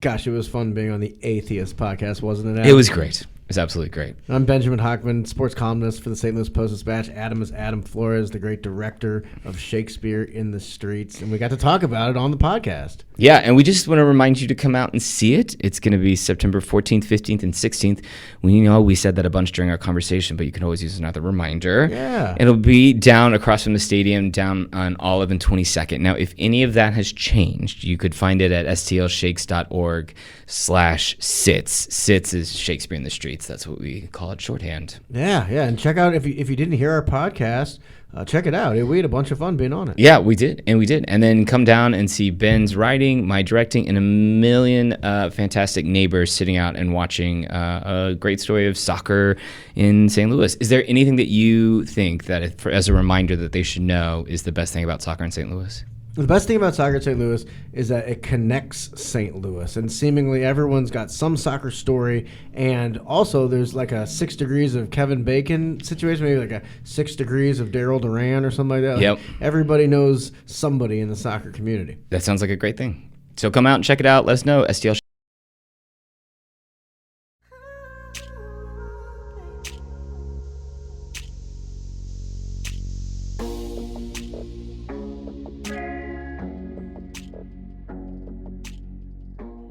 Gosh, it was fun being on the Atheist Podcast, wasn't it, Adam? It was great. It was absolutely great. I'm Benjamin Hockman, sports columnist for the St. Louis Post-Dispatch. Adam is Adam Flores, the great director of Shakespeare in the Streets, and we got to talk about it on the podcast. Yeah, and we just want to remind you to come out and see it. It's going to be September 14th, 15th, and 16th. We said that a bunch during our conversation, but you can always use another reminder. Yeah. It'll be down across from the stadium, down on Olive and 22nd. Now, if any of that has changed, you could find it at stlshakes.org/sits. Sits is Shakespeare in the Streets. That's what we call it shorthand. Yeah, and check out, if you didn't hear our podcast, check it out. We had a bunch of fun being on it. Yeah, we did. And then come down and see Ben's writing, my directing, and a million fantastic neighbors sitting out and watching a great story of soccer in St. Louis. Is there anything that you think that, as a reminder, that they should know is the best thing about soccer in St. Louis? The best thing about soccer in St. Louis is that it connects St. Louis, and seemingly everyone's got some soccer story, and also there's like a 6 degrees of Kevin Bacon situation, maybe like a 6 degrees of Daryl Duran or something like that. Yep. Like everybody knows somebody in the soccer community. That sounds like a great thing. So come out and check it out. Let us know. STL.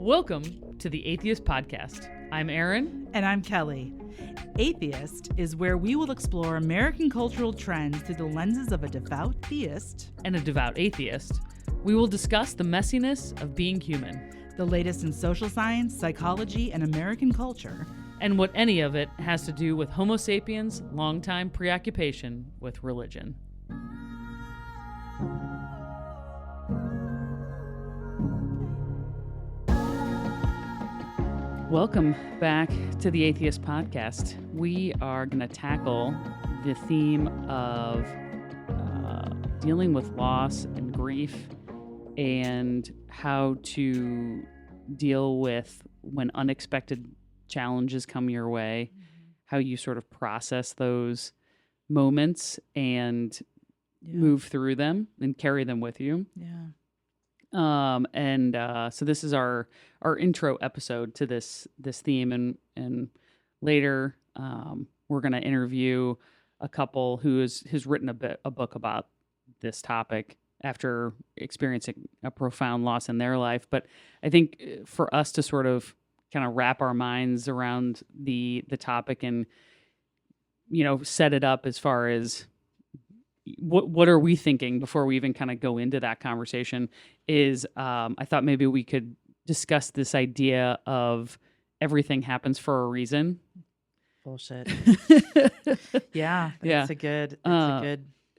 Welcome to the Atheist Podcast. I'm Erin. And I'm Kelley. Atheist is where we will explore American cultural trends through the lenses of a devout theist And a devout atheist. We will discuss the messiness of being human. the latest in social science, psychology, and American culture. And what any of it has to do with Homo sapiens' longtime preoccupation with religion. Welcome back to the Atheist Podcast. We are going to tackle the theme of dealing with loss and grief and how to deal with when unexpected challenges come your way, how you sort of process those moments and move through them and carry them with you. Yeah. So this is our intro episode to this theme, and later we're going to interview a couple who has written a book about this topic after experiencing a profound loss in their life. But I think for us to sort of kind of wrap our minds around the topic and set it up as far as what are we thinking before we even kind of go into that conversation is I thought maybe we could discuss this idea of everything happens for a reason. Bullshit. Yeah. It's a good.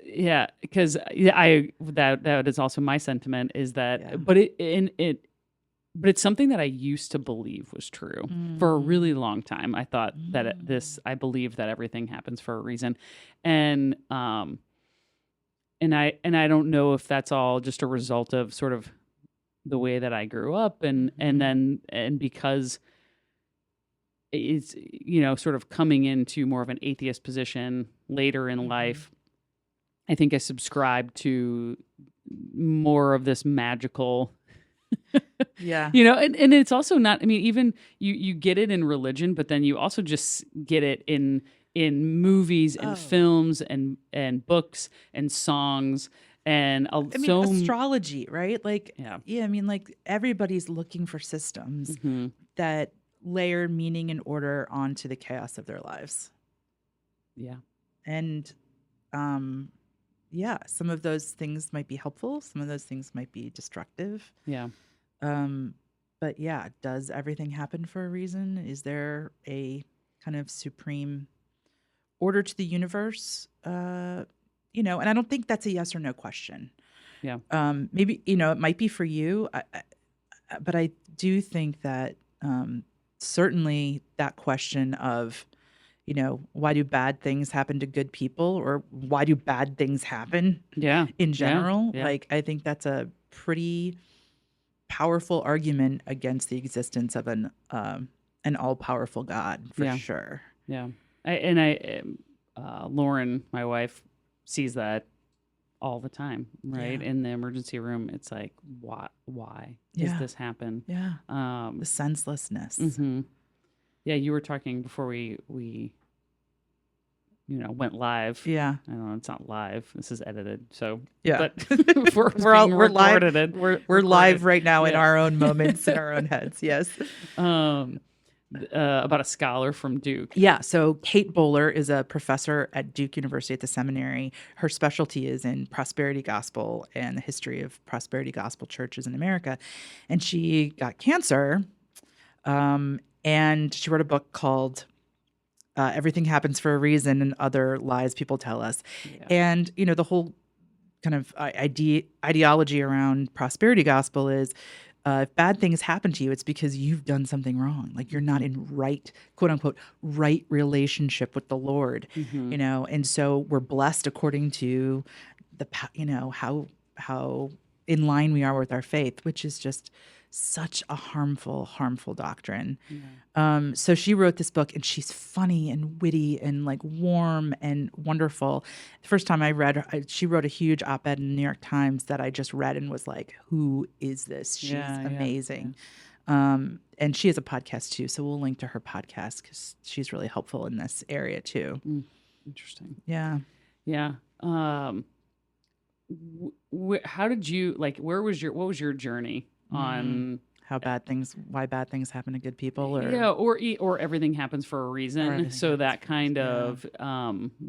Yeah, because that is also my sentiment is that, but it's something that I used to believe was true for a really long time. I thought that I believed that everything happens for a reason, and I don't know if that's all just a result of sort of the way that I grew up, and because it's sort of coming into more of an atheist position later in life. I think I subscribe to more of this magical, Yeah. And it's also not, I mean, even you get it in religion, but then you also just get it in movies and films and books and songs and astrology, right? Like, yeah. I mean, like everybody's looking for systems that layer meaning and order onto the chaos of their lives. Yeah. And, some of those things might be helpful. Some of those things might be destructive. Yeah. But yeah, does everything happen for a reason? Is there a kind of supreme order to the universe? And I don't think that's a yes or no question. Yeah. Maybe, it might be for you, but I do think that certainly that question of, why do bad things happen to good people, or why do bad things happen in general? Yeah. Like, I think that's a pretty powerful argument against the existence of an all-powerful God, for sure. Yeah. Lauren, my wife, sees that all the time, right? Yeah. In the emergency room, it's like, why does Yeah. this happen? Yeah. Um, The senselessness. mhm. Yeah, you were talking before we went live. Yeah. I don't know, it's not live. This is edited. So Yeah. but before it's being we're live. recorded, We're live right now in Yeah. our own moments, in our own heads. Yes. About a scholar from Duke. Yeah. So Kate Bowler is a professor at Duke University at the seminary. Her specialty is in prosperity gospel and the history of prosperity gospel churches in America. And she got cancer. And she wrote a book called Everything Happens for a Reason and Other Lies People Tell Us. Yeah. And, the whole kind of ideology around prosperity gospel is if bad things happen to you, it's because you've done something wrong. Like you're not in right, quote unquote, right relationship with the Lord, and so we're blessed according to how in line we are with our faith, which is just such a harmful doctrine. Yeah. So she wrote this book, and she's funny and witty and like warm and wonderful. The first time I read her, she wrote a huge op-ed in the New York Times that I just read and was like, who is this? She's amazing. And she has a podcast too. So we'll link to her podcast because she's really helpful in this area too. Interesting. Yeah. Yeah. How did you what was your journey on why bad things happen to good people, or everything happens for a reason? So that kind of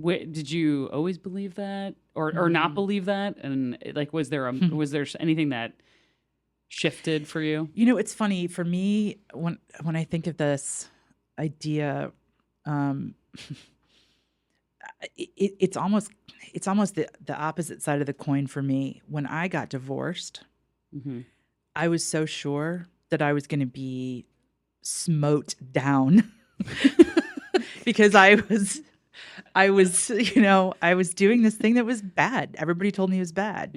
did you always believe that or not believe that? And like was there anything that shifted for you? It's funny for me when I think of this idea, it's almost the opposite side of the coin for me. When I got divorced, I was so sure that I was going to be smote down because I was doing this thing that was bad. Everybody told me it was bad,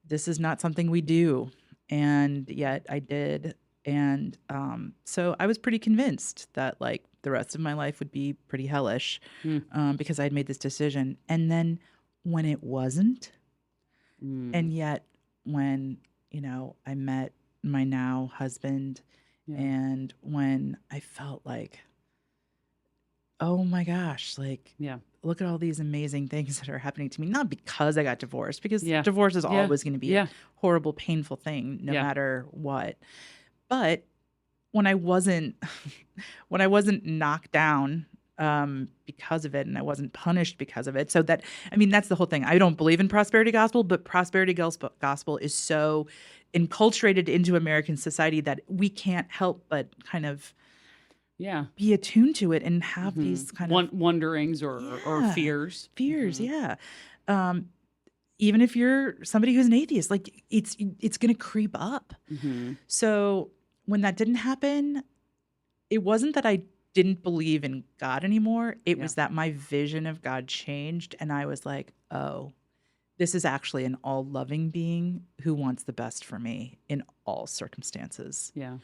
this is not something we do. And yet I did. And so I was pretty convinced that like the rest of my life would be pretty hellish because I'd made this decision. And then when it wasn't, and yet when, I met my now husband and when I felt like, oh my gosh, like, look at all these amazing things that are happening to me. Not because I got divorced, because divorce is always going to be a horrible, painful thing, no matter what. But when I wasn't knocked down because of it, and I wasn't punished because of it, so that that's the whole thing. I don't believe in prosperity gospel, but prosperity gospel is so enculturated into American society that we can't help but kind of be attuned to it and have these kind of wonderings or fears. Even if you're somebody who's an atheist, like it's going to creep up. So when that didn't happen, it wasn't that I didn't believe in God anymore. It was that my vision of God changed, and I was like, oh, this is actually an all-loving being who wants the best for me in all circumstances. Yeah.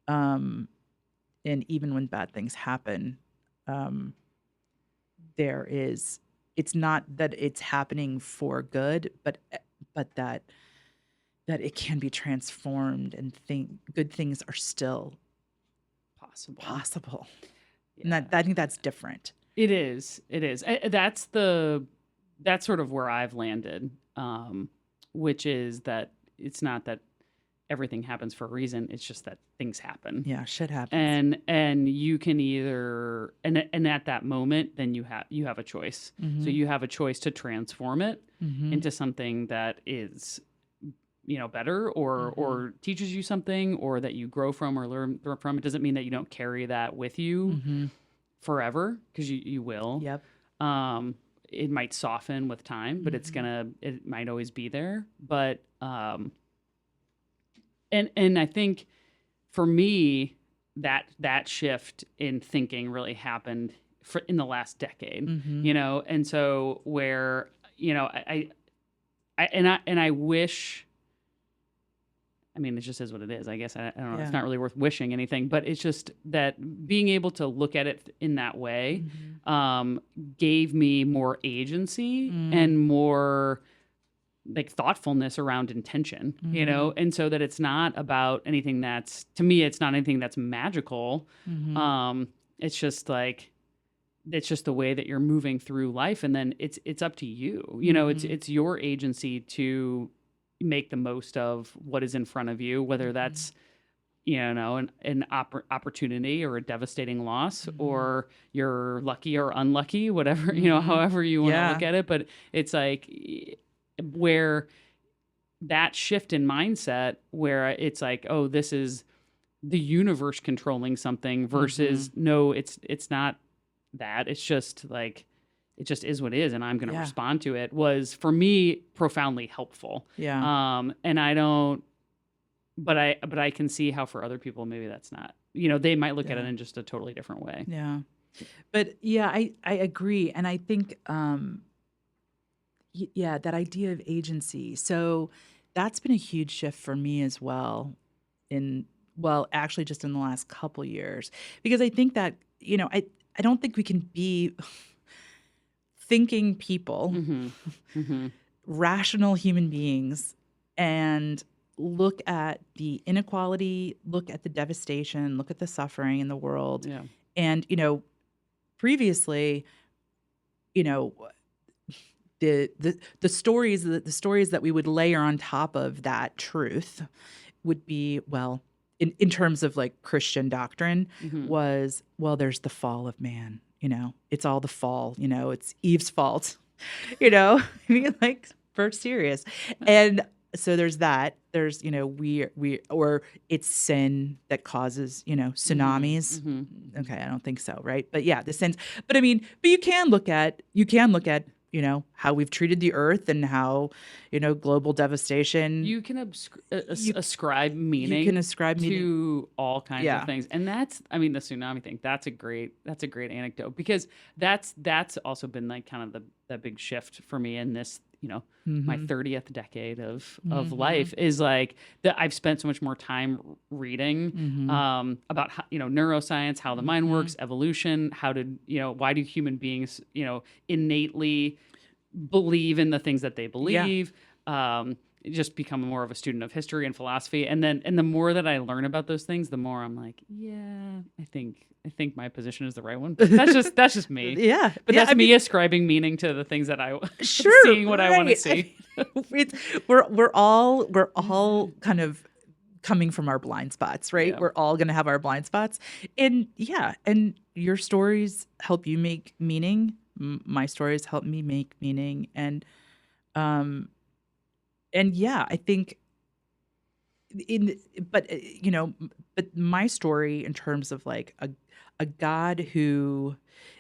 And even when bad things happen, it's not that it's happening for good, but that it can be transformed and good things are still possible. Yeah. And I think that's different. It is. That's sort of where I've landed, which is that it's not that everything happens for a reason. It's just that things happen. Yeah, shit happens. And you can either and at that moment, then you have a choice. So you have a choice to transform it into something that is better or teaches you something or that you grow from or learn from. It doesn't mean that you don't carry that with you forever, because you will. Yep. It might soften with time, but it might always be there. But and I think for me that shift in thinking really happened in the last decade, and so where I wish I mean, it just is what it is. I guess I don't know. Yeah. It's not really worth wishing anything, but it's just that being able to look at it in that way gave me more agency and more like thoughtfulness around intention, you know, and so that it's not about anything that's, to me, it's not anything that's magical. It's just like, it's just the way that you're moving through life, and then it's up to you. You know, it's your agency to make the most of what is in front of you, whether that's an opportunity or a devastating loss, or you're lucky or unlucky, whatever, however you want to look at it. But it's like where that shift in mindset, where it's like, oh, this is the universe controlling something versus no, it's not that. It's just like, it just is what it is, and I'm going to respond to it, was for me profoundly helpful. Yeah. And I don't, but I can see how for other people maybe that's not. They might look at it in just a totally different way. Yeah. But yeah, I agree, and I think that idea of agency. So that's been a huge shift for me as well actually just in the last couple years, because I think that, I don't think we can be thinking people, rational human beings, and look at the inequality, look at the devastation, look at the suffering in the world. Yeah. And, previously, the stories that we would layer on top of that truth would be, well, in terms of like Christian doctrine, was, well, there's the fall of man, it's all the fall, it's Eve's fault, I mean, like, for serious. And so there's that, there's, or it's sin that causes, tsunamis. Okay. I don't think so. Right. But yeah, the sins, but I mean, but you can look at, how we've treated the earth and how, global devastation. You can ascribe meaning. You can ascribe meaning to all kinds of things. And that's, I mean, the tsunami thing, that's a great anecdote, because that's also been like kind of the big shift for me in this, my 30th decade of life, is like that I've spent so much more time reading about how, neuroscience, how the mind works, evolution, why do human beings, innately believe in the things that they believe, just become more of a student of history and philosophy. And the more that I learn about those things, the more I'm like, yeah, I think my position is the right one. But that's just me. Yeah. But that's me ascribing meaning to the things that I seeing what I want to see. We're all kind of coming from our blind spots, right? Yeah. We're all going to have our blind spots. And and your stories help you make meaning. My stories help me make meaning. And I think but my story in terms of like a God who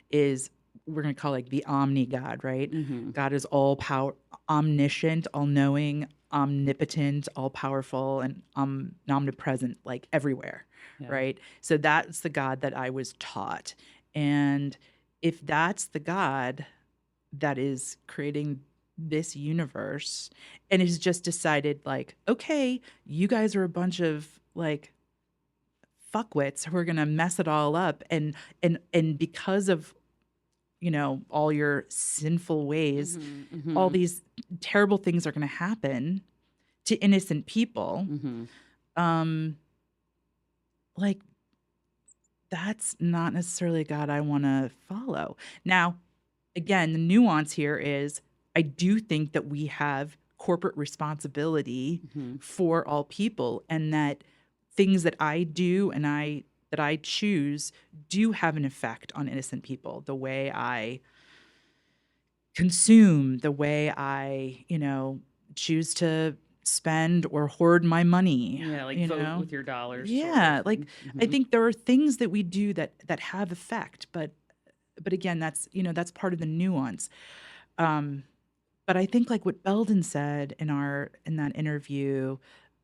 is, we're going to call like the omni God, right? God is all power, omniscient, all knowing, omnipotent, all powerful, and omnipresent, like everywhere, right? So that's the God that I was taught. And if that's the God that is creating this universe and has just decided like, okay, you guys are a bunch of like fuckwits who are going to mess it all up. And because of, all your sinful ways, all these terrible things are going to happen to innocent people. Like, that's not necessarily a God I want to follow. Now, again, the nuance here is I do think that we have corporate responsibility for all people, and that things that I do and that I choose do have an effect on innocent people. The way I consume, the way I, choose to spend or hoard my money. Yeah, like vote with your dollars. Yeah, like I think there are things that we do that have effect, but again, that's that's part of the nuance. But I think like what Belden said in that interview,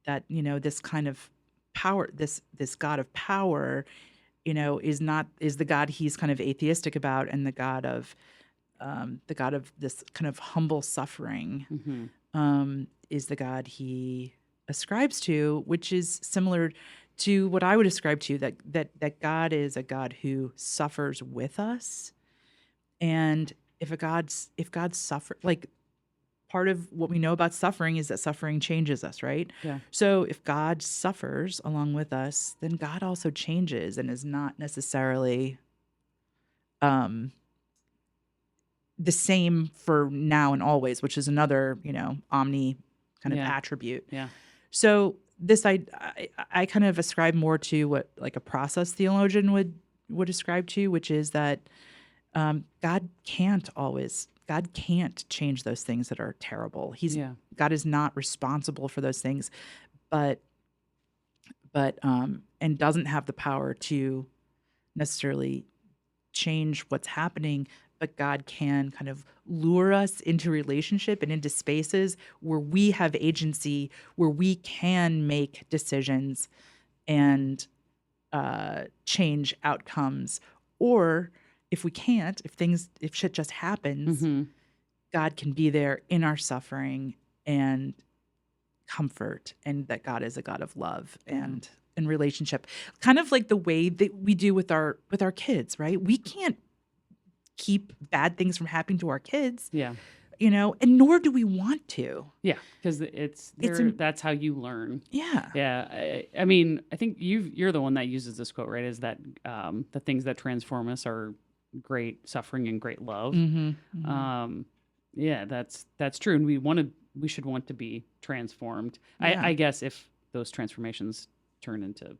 that this kind of power, this God of power, is the God he's kind of atheistic about, and the God of this kind of humble suffering is the God he ascribes to, which is similar to what I would ascribe to, that God is a God who suffers with us. And if God suffer, like, part of what we know about suffering is that suffering changes us, right? Yeah. So if God suffers along with us, then God also changes and is not necessarily the same for now and always, which is another, omni kind of Yeah. attribute. Yeah. So this I kind of ascribe more to what like a process theologian would ascribe to, which is that God can't change those things that are terrible. God is not responsible for those things, but and doesn't have the power to necessarily change what's happening. But God can kind of lure us into relationship and into spaces where we have agency, where we can make decisions and change outcomes. Or if we can't, if shit just happens, Mm-hmm. God can be there in our suffering and comfort, and that God is a God of love and relationship. Kind of like the way that we do with our kids, right? We can't keep bad things from happening to our kids, Yeah. And nor do we want to. Yeah. Because that's how you learn. Yeah. Yeah. I mean, I think you're the one that uses this quote, right? Is that the things that transform us are great suffering and great love. Mm-hmm. Mm-hmm. Yeah, that's true. And we should want to be transformed. Yeah. I guess if those transformations turn into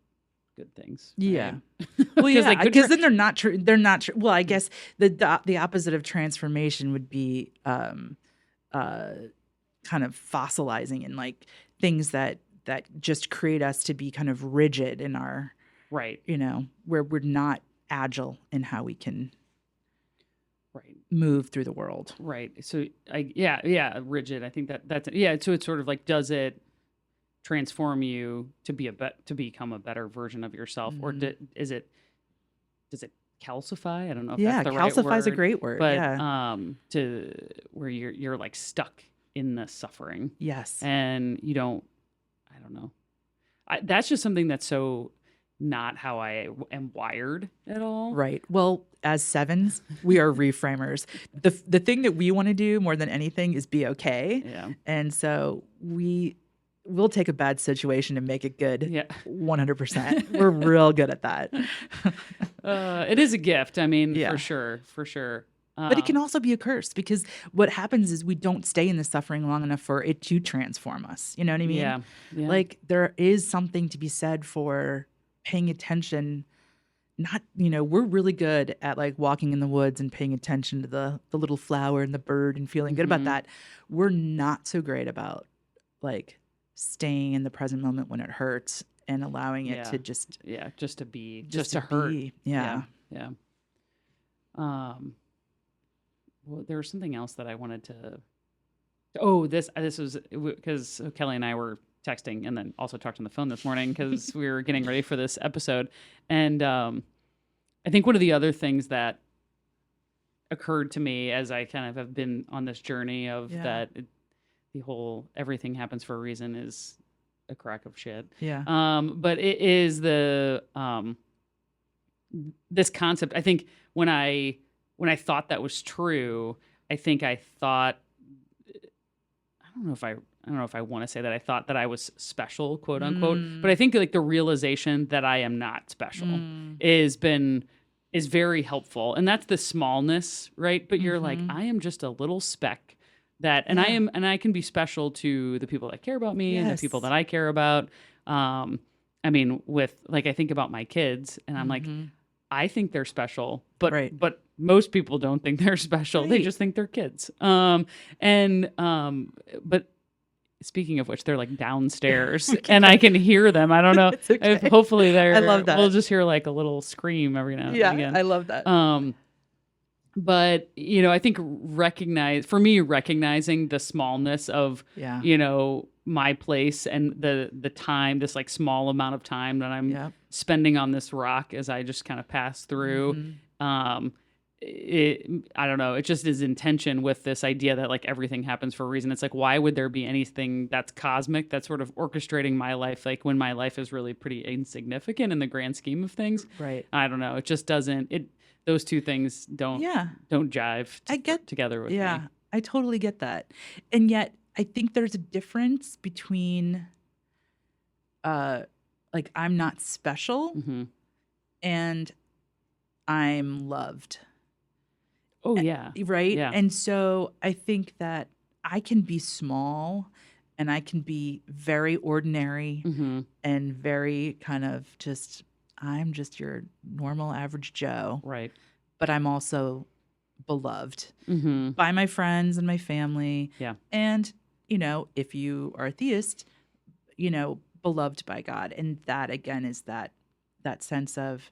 good things. Yeah. Right? Well, yeah, like, because then they're not true. They're not true. Well, I guess the opposite of transformation would be kind of fossilizing and like things that just create us to be kind of rigid in our right. Where we're not agile in how we can move through the world. Right. So rigid. I think that's So it's sort of like, does it transform you to become a better version of yourself, or does it calcify? I don't know if that's the right word. Calcify is a great word. But to where you're like stuck in the suffering. Yes. And you don't. I don't know. That's just something that's so not how I am wired at all. Right. Well, as sevens, we are reframers. The thing that we want to do more than anything is be okay. Yeah. And so we'll take a bad situation and make it good. Yeah. 100%. We're real good at that. It is a gift. I mean, Yeah. for sure. But it can also be a curse, because what happens is we don't stay in the suffering long enough for it to transform us. You know what I mean? Yeah. Like, there is something to be said for paying attention. Not, we're really good at like walking in the woods and paying attention to the little flower and the bird and feeling good about that. We're not so great about like staying in the present moment when it hurts and allowing it to just to be, just to hurt. Be. Yeah. Well, there was something else that I wanted to. Oh, this was because Kelley and I were texting and then also talked on the phone this morning because we were getting ready for this episode. And I think one of the other things that occurred to me as I kind of have been on this journey of that the whole everything happens for a reason is a crack of shit. Yeah. But it is the this concept. I think when I thought that was true, I thought I don't know if I want to say that I thought that I was special, quote unquote, but I think like the realization that I am not special is very helpful. And that's the smallness, right? But you're like, I am just a little speck that, and I can be special to the people that care about me and the people that I care about. I mean, I think about my kids and I'm like, I think they're special, but most people don't think they're special. Right. They just think they're kids. But speaking of which, they're like downstairs and I can hear them. I don't know. Okay. Hopefully they're, I love that. We'll just hear like a little scream every now and again. Yeah, I love that. But, I think recognizing the smallness of, my place and the time, this like small amount of time that I'm spending on this rock as I just kind of pass through, I don't know. It just is intention with this idea that like everything happens for a reason. It's like, why would there be anything that's cosmic that's sort of orchestrating my life? Like when my life is really pretty insignificant in the grand scheme of things. Right. I don't know. It just doesn't. Those two things don't jive. I get together with me. I totally get that, and yet I think there's a difference between, like I'm not special, and I'm loved. Oh, yeah. Right? Yeah. And so I think that I can be small and I can be very ordinary and very kind of just, I'm just your normal average Joe. Right. But I'm also beloved by my friends and my family. Yeah. And, you know, if you are a theist, you know, beloved by God. And that, again, is that sense of,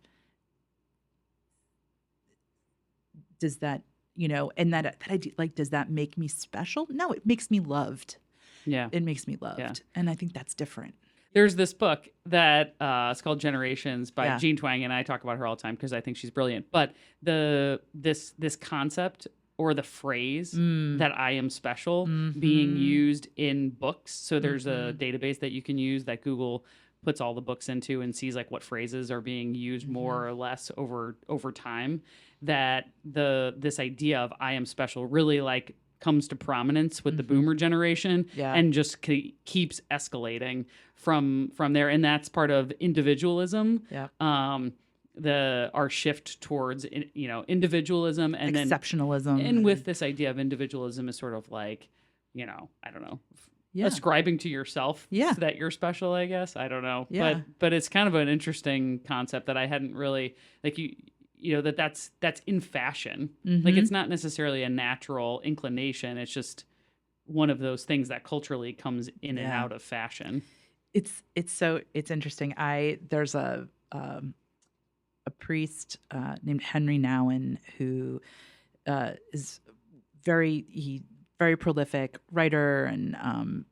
does that, you know, and that idea, like, does that make me special? No, it makes me loved. Yeah. It makes me loved. Yeah. And I think that's different. There's this book that it's called Generations by Jean Twenge, and I talk about her all the time because I think she's brilliant. But this concept or the phrase that I am special being used in books. So there's a database that you can use that Google puts all the books into and sees like what phrases are being used more or less over time. That this idea of I am special really like comes to prominence with the boomer generation and just keeps escalating from there. And that's part of individualism. Yeah. Our shift towards, you know, individualism and exceptionalism. And with this idea of individualism is sort of like, you know, I don't know, ascribing to yourself so that you're special, I guess. I don't know. Yeah. But it's kind of an interesting concept that I hadn't really, like you know, that's in fashion. Like it's not necessarily a natural inclination. It's just one of those things that culturally comes in and out of fashion. It's interesting. There's a priest named Henry Nouwen who is very prolific writer and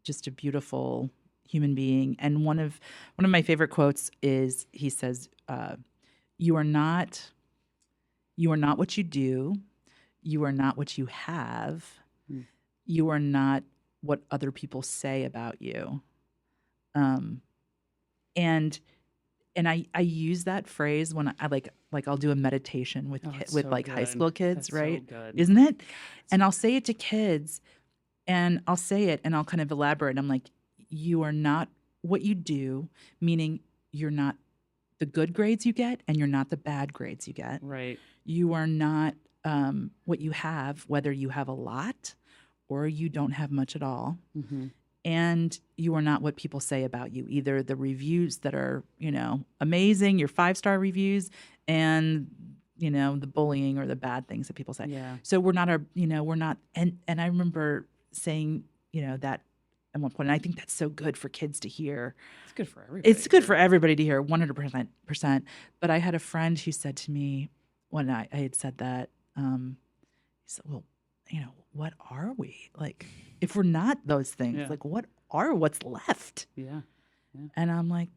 just a beautiful human being. And one of my favorite quotes is, he says, you are not what you do. You are not what you have. You are not what other people say about you. And I use that phrase when I like I'll do a meditation with high school kids, right? So good. Isn't it? And I'll say it to kids, and I'll say it and I'll kind of elaborate. I'm like, you are not what you do, meaning you're not the good grades you get and you're not the bad grades you get. Right. You are not what you have, whether you have a lot or you don't have much at all. And you are not what people say about you, either the reviews that are, you know, amazing, your 5-star reviews, and, you know, the bullying or the bad things that people say. Yeah. So we're not and I remember saying, you know, that at one point, and I think that's so good for kids to hear. It's good for everybody. It's good for everybody to hear, 100%. But I had a friend who said to me when I had said that, he said, well, you know, what are we? Like, if we're not those things, like what's left? Yeah. And I'm like,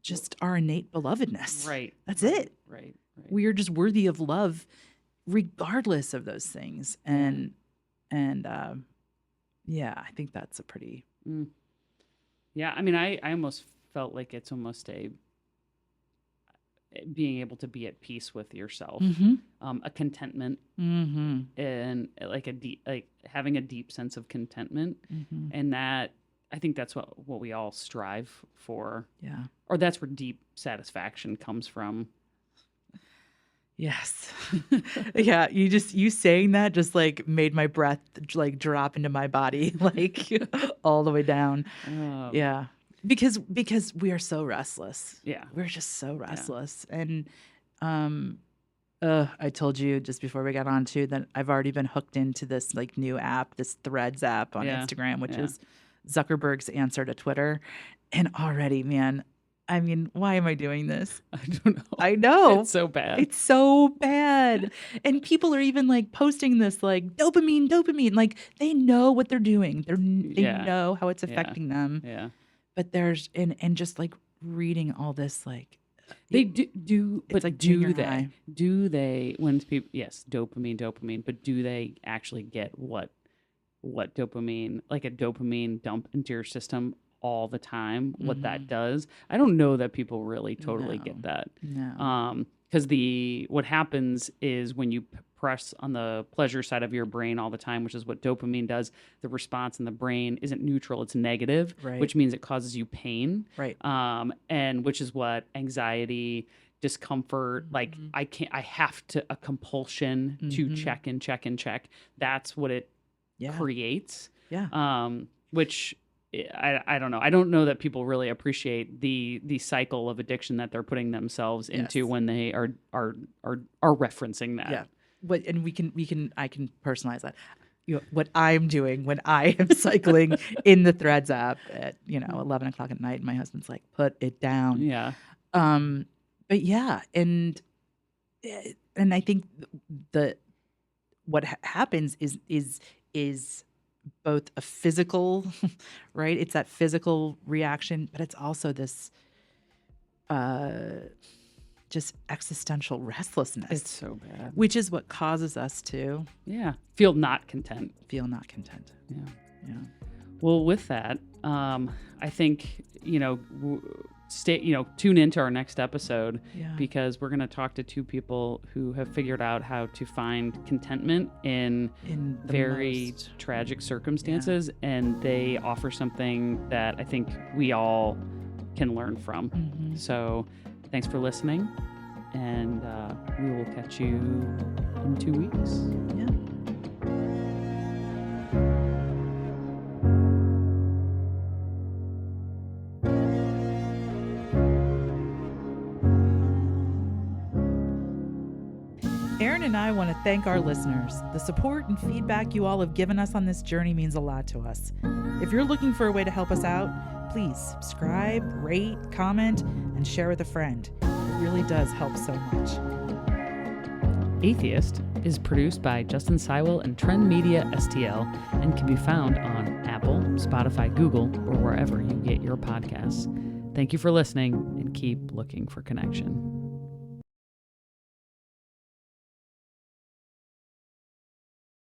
just our innate belovedness. Right. That's it. Right. We are just worthy of love regardless of those things. And yeah, I think that's a pretty... Yeah, I mean, I almost felt like it's almost being able to be at peace with yourself, a contentment, and like having a deep sense of contentment, and that I think that's what we all strive for. Yeah, or that's where deep satisfaction comes from. Yes. Yeah, you saying that just like made my breath like drop into my body like all the way down. Yeah. Because we are so restless. Yeah. We're just so restless. And I told you just before we got on too that I've already been hooked into this like new app, this Threads app on Instagram, which is Zuckerberg's answer to Twitter. And already, man, I mean, why am I doing this? I don't know. I know. It's so bad. It's so bad. And people are even like posting this like dopamine. Like they know what they're doing. They know how it's affecting them. Yeah. But there's and just like reading all this like They do, but It's like do junior they? high. Do they? When people, yes, dopamine, but do they actually get what dopamine, like a dopamine dump into your system all the time? What that does? I don't know that people really totally get that. No. Because what happens is when you press on the pleasure side of your brain all the time, which is what dopamine does, the response in the brain isn't neutral, it's negative, Right. which means it causes you pain. Right. And which is what anxiety, discomfort, like I have to, a compulsion to check and check and check. That's what it creates. Yeah. Which I don't know. I don't know that people really appreciate the cycle of addiction that they're putting themselves into Yes. when they are referencing that. Yeah. I can personalize that. What I'm doing when I am cycling in the Threads app at 11 o'clock at night, and my husband's like, "Put it down." Yeah. But yeah, and I think what happens is both a physical, right? It's that physical reaction, but it's also this just existential restlessness. It's so bad. Which is what causes us to Feel not content. feel not content. Yeah. Yeah. Well, with that, I think, tune into our next episode because we're going to talk to two people who have figured out how to find contentment in the very most- tragic circumstances. And they offer something that I think we all can learn from. Mhm. So thanks for listening. And we will catch you in 2 weeks. Yeah. Erin and I want to thank our listeners. The support and feedback you all have given us on this journey means a lot to us. If you're looking for a way to help us out, please subscribe, rate, comment, and share with a friend. It really does help so much. Atheist is produced by Justin Seiwell and Trend Media STL and can be found on Apple, Spotify, Google, or wherever you get your podcasts. Thank you for listening and keep looking for connection.